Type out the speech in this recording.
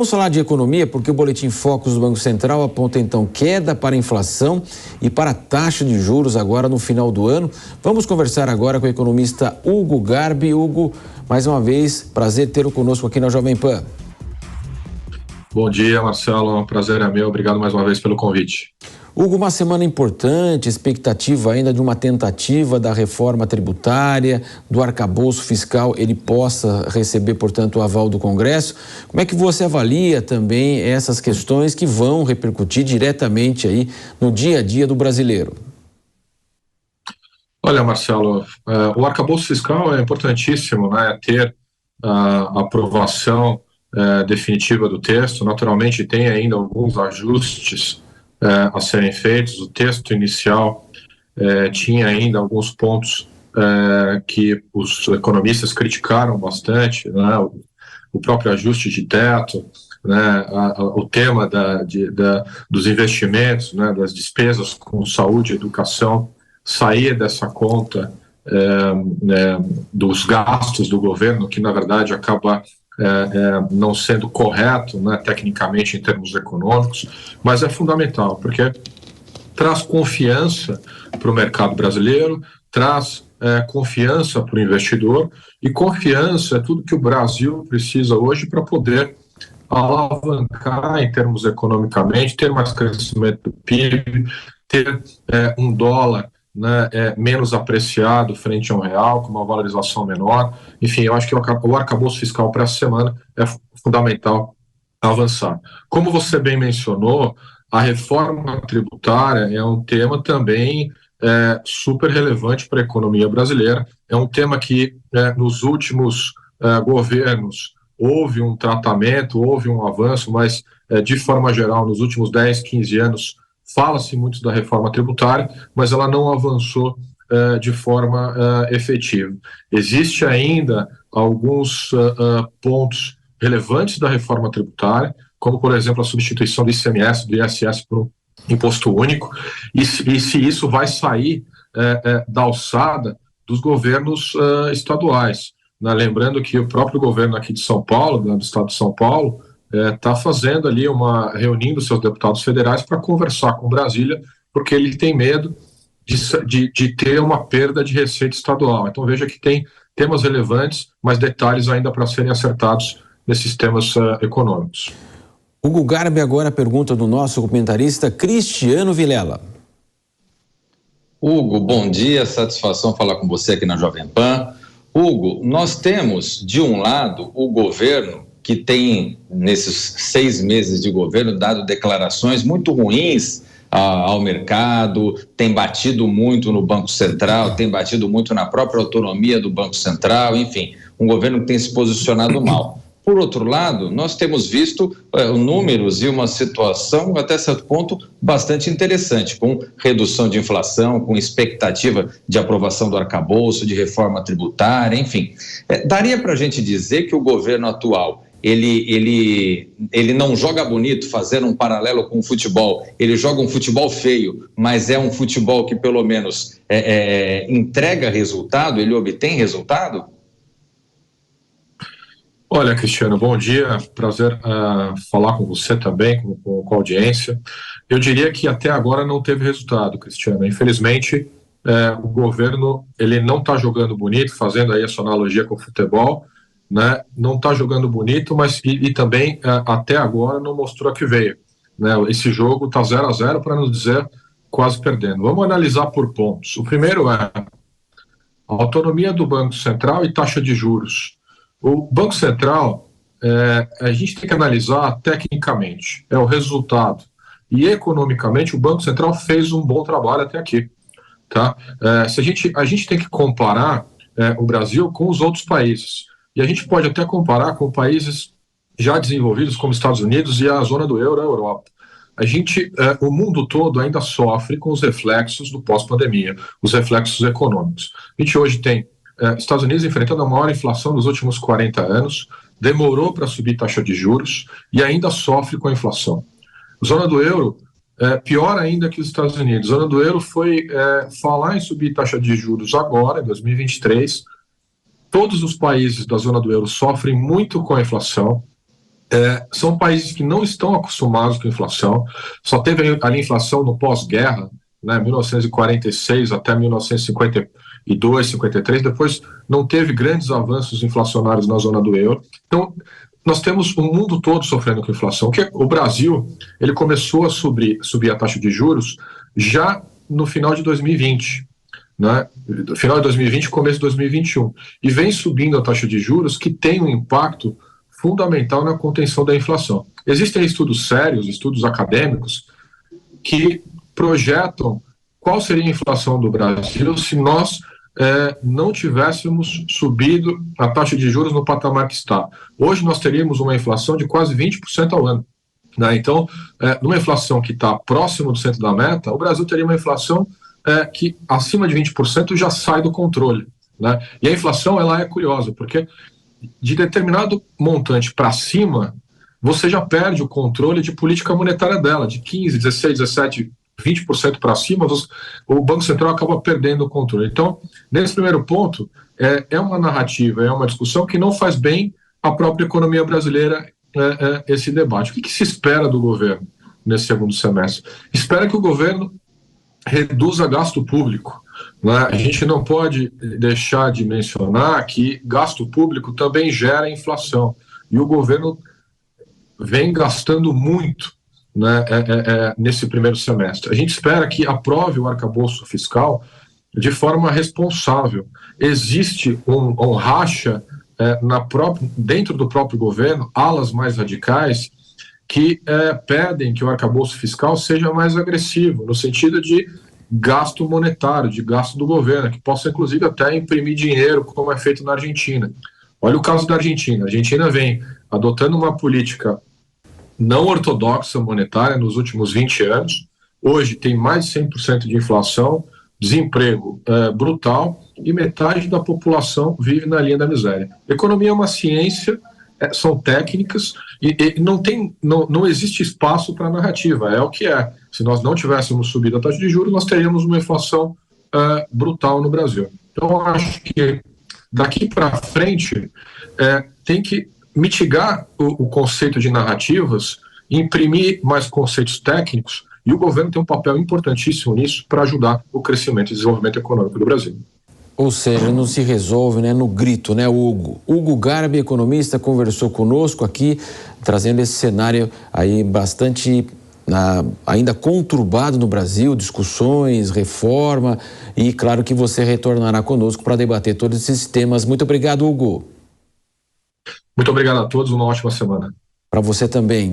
Vamos falar de economia, porque o Boletim Focus do Banco Central aponta então queda para a inflação e para a taxa de juros agora no final do ano. Vamos conversar agora com o economista Hugo Garbi. Hugo, mais uma vez, prazer tê-lo conosco aqui na Jovem Pan. Bom dia, Marcelo, prazer é meu, obrigado mais uma vez pelo convite. Hugo, uma semana importante, expectativa ainda de uma tentativa da reforma tributária, do arcabouço fiscal, ele possa receber, portanto, o aval do Congresso. Como é que você avalia também essas questões que vão repercutir diretamente aí no dia a dia do brasileiro? Olha, Marcelo, o arcabouço fiscal é importantíssimo, né? Ter a aprovação definitiva do texto. Naturalmente, tem ainda alguns ajustes a serem feitos. O texto inicial tinha ainda alguns pontos que os economistas criticaram bastante, né? O próprio ajuste de teto, né? O tema dos investimentos, né? Das despesas com saúde e educação, sair dessa conta dos gastos do governo, que na verdade acaba não sendo correto, né, tecnicamente em termos econômicos, mas é fundamental, porque traz confiança para o mercado brasileiro, traz confiança para o investidor, e confiança é tudo que o Brasil precisa hoje para poder alavancar em termos economicamente, ter mais crescimento do PIB, ter um dólar, né, menos apreciado frente ao real, com uma valorização menor. Enfim, eu acho que o arcabouço fiscal para essa semana é fundamental avançar. Como você bem mencionou, a reforma tributária é um tema também super relevante para a economia brasileira. É um tema que nos últimos governos houve um tratamento, houve um avanço, mas de forma geral, nos últimos 10, 15 anos, fala-se muito da reforma tributária, mas ela não avançou de forma efetiva. Existe ainda alguns pontos relevantes da reforma tributária, como, por exemplo, a substituição do ICMS, do ISS por um imposto único, e se isso vai sair da alçada dos governos estaduais, né? Lembrando que o próprio governo aqui de São Paulo, do estado de São Paulo, está fazendo ali reunindo seus deputados federais para conversar com Brasília, porque ele tem medo de ter uma perda de receita estadual. Então veja que tem temas relevantes, mas detalhes ainda para serem acertados nesses temas econômicos. Hugo Garbi, agora a pergunta do nosso comentarista Cristiano Vilela. Hugo, bom dia, satisfação falar com você aqui na Jovem Pan. Hugo, nós temos, de um lado, o governo que tem, nesses 6 meses de governo, dado declarações muito ruins ao mercado, tem batido muito no Banco Central, tem batido muito na própria autonomia do Banco Central, enfim, um governo que tem se posicionado mal. Por outro lado, nós temos visto números e uma situação, até certo ponto, bastante interessante, com redução de inflação, com expectativa de aprovação do arcabouço, de reforma tributária, enfim. Daria para a gente dizer que o governo atual ele não joga bonito, fazendo um paralelo com o futebol, ele joga um futebol feio, mas é um futebol que pelo menos entrega resultado, ele obtém resultado? Olha, Cristiano, bom dia, prazer falar com você também, com a audiência. Eu diria que até agora não teve resultado, Cristiano. Infelizmente, o governo ele não está jogando bonito, fazendo aí a sua analogia com o futebol, né? Não está jogando bonito, mas e também até agora não mostrou a que veio, né? Esse jogo está 0-0, para não dizer quase perdendo. Vamos analisar por pontos. O primeiro é a autonomia do Banco Central e taxa de juros. O Banco Central, a gente tem que analisar tecnicamente, é o resultado. E economicamente, o Banco Central fez um bom trabalho até aqui. Tá? A gente tem que comparar o Brasil com os outros países. E a gente pode até comparar com países já desenvolvidos, como Estados Unidos e a zona do euro, a Europa. O mundo todo ainda sofre com os reflexos do pós-pandemia, os reflexos econômicos. A gente hoje tem Estados Unidos enfrentando a maior inflação dos últimos 40 anos, demorou para subir taxa de juros e ainda sofre com a inflação. Zona do euro, pior ainda que os Estados Unidos. Zona do euro foi falar em subir taxa de juros agora, em 2023. Todos os países da zona do euro sofrem muito com a inflação. são países que não estão acostumados com inflação, só teve ali inflação no pós-guerra, né, 1946 até 1952, 53, depois não teve grandes avanços inflacionários na zona do euro. Então, nós temos o mundo todo sofrendo com inflação. O Brasil, ele começou a subir a taxa de juros já no final de 2020, né? Final de 2020, começo de 2021, e vem subindo a taxa de juros, que tem um impacto fundamental na contenção da inflação. Existem estudos sérios, estudos acadêmicos, que projetam qual seria a inflação do Brasil se nós não tivéssemos subido a taxa de juros no patamar que está. Hoje nós teríamos uma inflação de quase 20% ao ano, né? Então, numa inflação que está próximo do centro da meta, o Brasil teria uma inflação que acima de 20% já sai do controle, né? E a inflação, ela é curiosa, porque de determinado montante para cima, você já perde o controle de política monetária dela, de 15, 16, 17, 20% para cima, o Banco Central acaba perdendo o controle. Então, nesse primeiro ponto, é uma narrativa, é uma discussão que não faz bem à própria economia brasileira, esse debate. O que se espera do governo nesse segundo semestre? Espera que o governo reduza gasto público, né? A gente não pode deixar de mencionar que gasto público também gera inflação, e o governo vem gastando muito, né, nesse primeiro semestre. A gente espera que aprove o arcabouço fiscal de forma responsável. Existe um racha dentro do próprio governo, alas mais radicais, que pedem que o arcabouço fiscal seja mais agressivo, no sentido de gasto monetário, de gasto do governo, que possa inclusive até imprimir dinheiro, como é feito na Argentina. Olha o caso da Argentina. A Argentina vem adotando uma política não ortodoxa monetária nos últimos 20 anos. Hoje tem mais de 100% de inflação, desemprego brutal, e metade da população vive na linha da miséria. Economia é uma ciência, são técnicas, e não existe espaço para narrativa, é o que é. Se nós não tivéssemos subido a taxa de juros, nós teríamos uma inflação brutal no Brasil. Então, eu acho que daqui para frente tem que mitigar o conceito de narrativas, imprimir mais conceitos técnicos, e o governo tem um papel importantíssimo nisso para ajudar o crescimento e desenvolvimento econômico do Brasil. Ou seja, não se resolve, né, no grito, né, Hugo? Hugo Garbi, economista, conversou conosco aqui, trazendo esse cenário aí bastante ainda conturbado no Brasil, discussões, reforma, e claro que você retornará conosco para debater todos esses temas. Muito obrigado, Hugo. Muito obrigado a todos, uma ótima semana. Para você também.